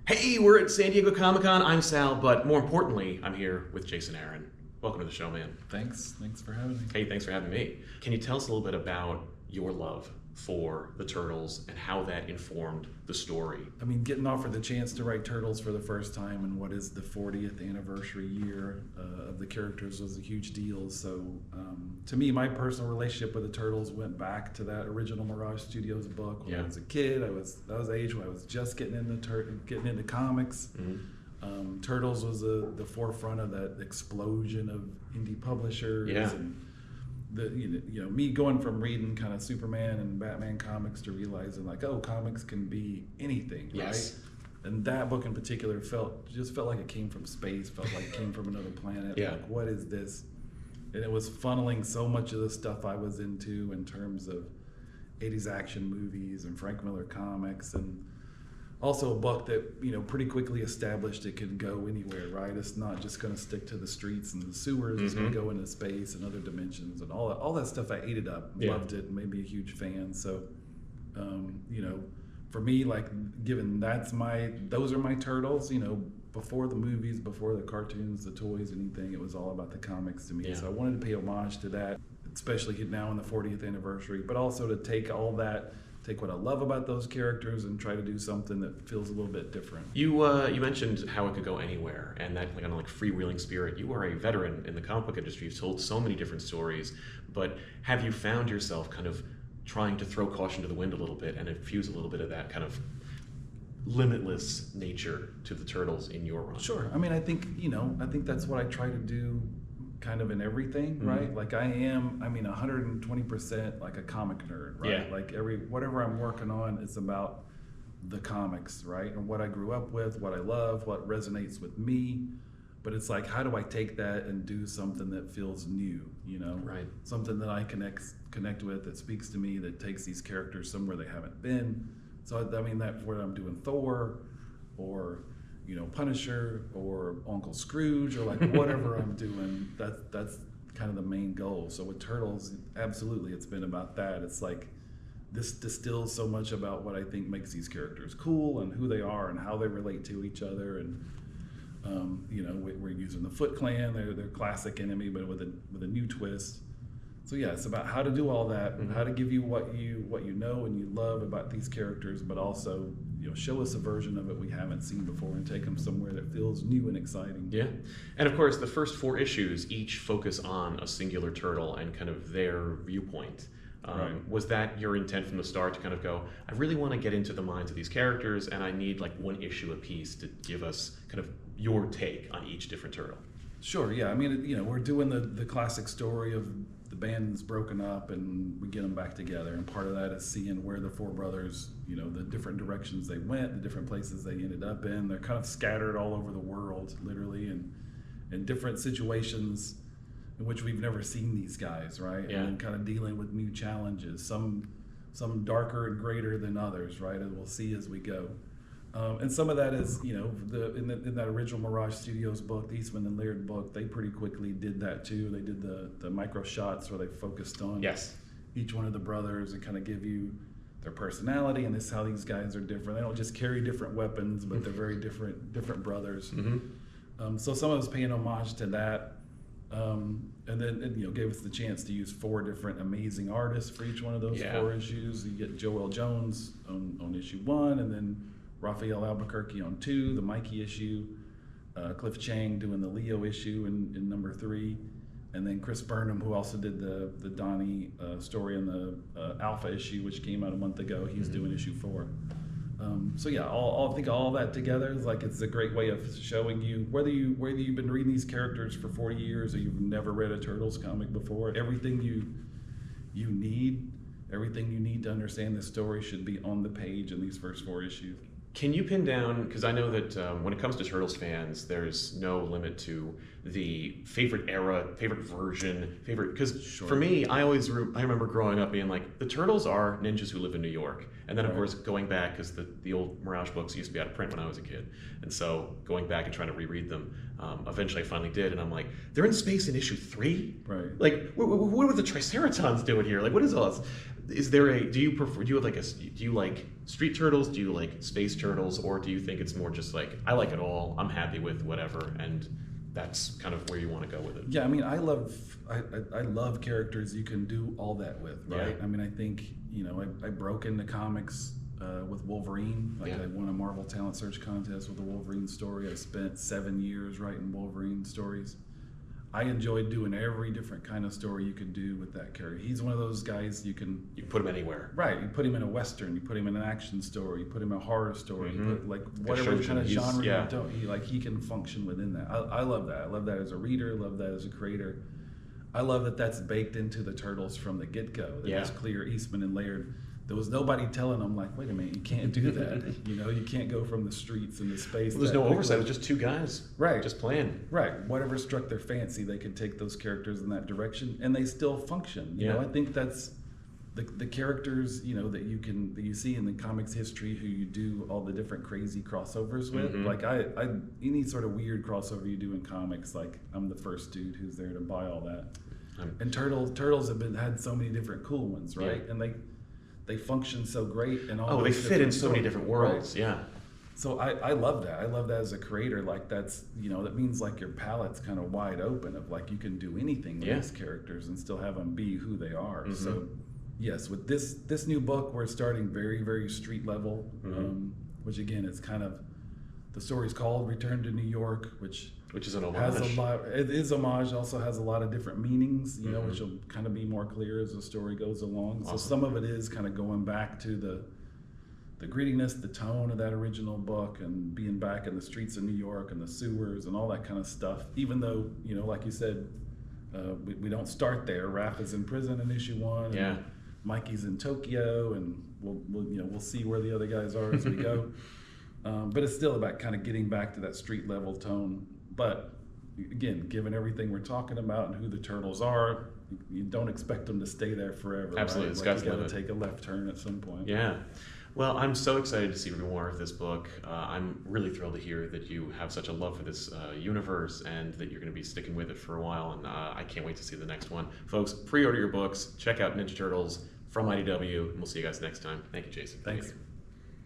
Hey, we're at San Diego Comic-Con. I'm Sal, but more importantly, I'm here with Jason Aaron. Welcome to the show, man. Thanks for having me. Hey, thanks for having me. Can you tell us a little bit about your love for the Turtles and how that informed the story? I mean, getting offered the chance to write Turtles for the first time in what is the 40th anniversary year of the characters was a huge deal. So to me, my personal relationship with the Turtles went back to that original Mirage Studios book when I was a kid. That was the age when I was just getting into comics. Mm-hmm. Turtles was the forefront of that explosion of indie publishers. Yeah. And me going from reading kind of Superman and Batman comics to realizing like, oh, comics can be anything, right? And that book in particular felt like it came from space, felt like it came from another planet. Yeah. Like, what is this? And it was funneling so much of the stuff I was into in terms of 80s action movies and Frank Miller comics, and also a book that pretty quickly established it could go anywhere, right? It's not just going to stick to the streets and the sewers. It's going to go into space and other dimensions and all that stuff. I ate it up, loved it, and made me a huge fan. So, for me, like, given those are my Turtles. Before the movies, before the cartoons, the toys, anything, it was all about the comics to me. So I wanted to pay homage to that, especially now in the 40th anniversary, but also to take what I love about those characters and try to do something that feels a little bit different. You mentioned how it could go anywhere, and that kind of like freewheeling spirit. You are a veteran in the comic book industry. You've told so many different stories, but have you found yourself kind of trying to throw caution to the wind a little bit and infuse a little bit of that kind of limitless nature to the Turtles in your run? Sure. I mean, I think that's what I try to do kind of in everything, right? Like I am 120% like a comic nerd, right? Yeah. Like whatever I'm working on is about the comics, right? And what I grew up with, what I love, what resonates with me. But it's like, how do I take that and do something that feels new, Right. Something that I connect with, that speaks to me, that takes these characters somewhere they haven't been. So I mean, that's where I'm doing Thor or Punisher or Uncle Scrooge or like whatever I'm doing, that's kind of the main goal. So with Turtles, absolutely, it's been about that. It's like this distills so much about what I think makes these characters cool and who they are and how they relate to each other. And we're using the Foot Clan, their classic enemy, but with a new twist. So yeah, it's about how to do all that, how to give you what you know and you love about these characters, but also show us a version of it we haven't seen before and take them somewhere that feels new and exciting. Yeah, and of course the first 4 issues each focus on a singular turtle and kind of their viewpoint. Right. Was that your intent from the start to kind of go, I really want to get into the minds of these characters and I need like 1 issue a piece to give us kind of your take on each different turtle? Sure, yeah. I mean, we're doing the classic story of the band's broken up and we get them back together, and part of that is seeing where the 4 brothers, the different directions they went, the different places they ended up in. They're kind of scattered all over the world, literally, and in different situations in which we've never seen these guys, right? Yeah. And kind of dealing with new challenges, some darker and greater than others, right? And we'll see as we go. And some of that is, in that original Mirage Studios book, the Eastman and Laird book, they pretty quickly did that too. They did the micro shots where they focused on each one of the brothers and kind of give you their personality, and this is how these guys are different. They don't just carry different weapons, but they're very different brothers. So some of us paying homage to that, and then it, gave us the chance to use 4 different amazing artists for each one of those 4 issues. You get Joel Jones on issue 1, and then Raphael Albuquerque on 2, the Mikey issue, Cliff Chang doing the Leo issue in number 3, and then Chris Burnham, who also did the Donnie story in the Alpha issue, which came out a month ago. He's doing issue 4. So yeah, I think all that together is like, it's a great way of showing you whether you've been reading these characters for 40 years or you've never read a Turtles comic before. Everything you need to understand this story should be on the page in these first 4 issues. Can you pin down, because I know that when it comes to Turtles fans, there's no limit to the favorite era, favorite version, because for me, I remember growing up being like, the Turtles are ninjas who live in New York. And then, of course, going back, because the old Mirage books used to be out of print when I was a kid. And so going back and trying to reread them, eventually I finally did. And I'm like, they're in space in issue 3? Right. Like, what are the Triceratons doing here? Like, what is all this? Is there a, do you like street turtles? Do you like space turtles? Or do you think it's more just like, I like it all, I'm happy with whatever, and that's kind of where you want to go with it? Yeah, I mean, I love characters you can do all that with, right? Yeah. I mean, I think, I broke into comics with Wolverine. Like, I won a Marvel Talent Search contest with a Wolverine story. I spent 7 years writing Wolverine stories. I enjoyed doing every different kind of story you could do with that character. He's one of those guys you can put him anywhere. Right. You put him in a Western, you put him in an action story, you put him in a horror story, you put, like, Like whatever kind of genre yeah. you don't, he can function within that. I love that. I love that as a reader, love that as a creator. I love that that's baked into the Turtles from the get-go. That it's clear Eastman and Laird. There was nobody telling them, like, wait a minute, you can't do that. You can't go from the streets into space. Well, there's no oversight. It's just two guys, right? Just playing, right? Whatever struck their fancy, they could take those characters in that direction, and they still function. You know, I think that's the characters that you see in the comics history who you do all the different crazy crossovers with. Like any sort of weird crossover you do in comics, like I'm the first dude who's there to buy all that. And turtles have had so many different cool ones, right? And they function so great and all. Oh, they fit in so many different worlds, right? Yeah. So I love that. I love that as a creator. Like that's that means like your palette's kind of wide open of like you can do anything with these characters and still have them be who they are. So yes, with this new book, we're starting very, very street level, which again is kind of the story's called Return to New York, which is an homage. It is homage. Also has a lot of different meanings, which will kind of be more clear as the story goes along. Awesome. So some of it is kind of going back to the grittiness, the tone of that original book, and being back in the streets of New York and the sewers and all that kind of stuff. Even though like you said, we don't start there. Raph is in prison in issue 1. And Mikey's in Tokyo, and we'll see where the other guys are as we go. But it's still about kind of getting back to that street level tone. But again, given everything we're talking about and who the Turtles are, you don't expect them to stay there forever. Absolutely, right? Like you got to take a left turn at some point. Yeah. Well, I'm so excited to see more of this book. I'm really thrilled to hear that you have such a love for this universe and that you're going to be sticking with it for a while. And I can't wait to see the next one. Folks, pre-order your books. Check out Ninja Turtles from IDW. And we'll see you guys next time. Thank you, Jason. Thanks.